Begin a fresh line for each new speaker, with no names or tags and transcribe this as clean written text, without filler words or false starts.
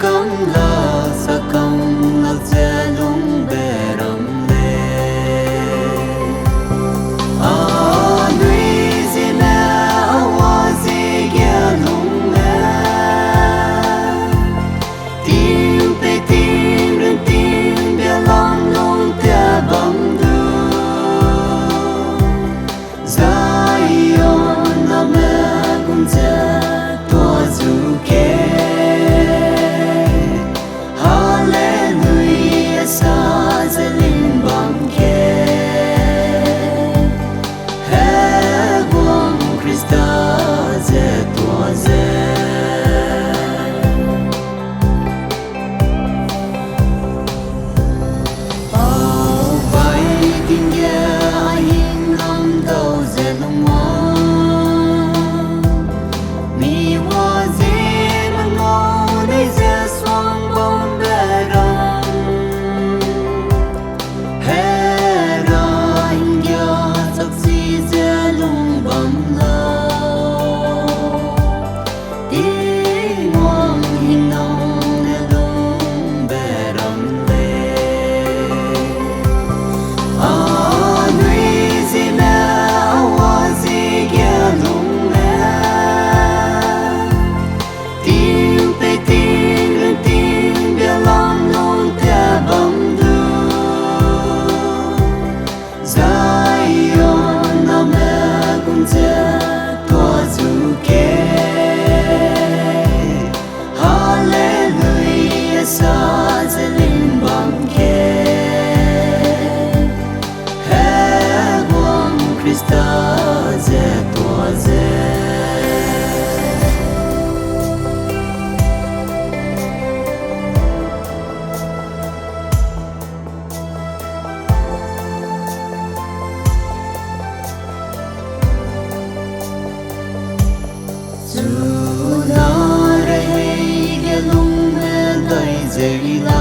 công là sa công là che lung bè rầm lê à nuôi gì nè hoa gì kia lung lê tim pe tim rừng tim bia lòng lung tia băng đường Zion là mẹ cũng che tua du kê sa ze lim bang ke he guang Krista ze tua ze au vai tin ye hin lam đâu ze long wa mi wa ze ma ngô đây ze xoang bông bê rong Zeri la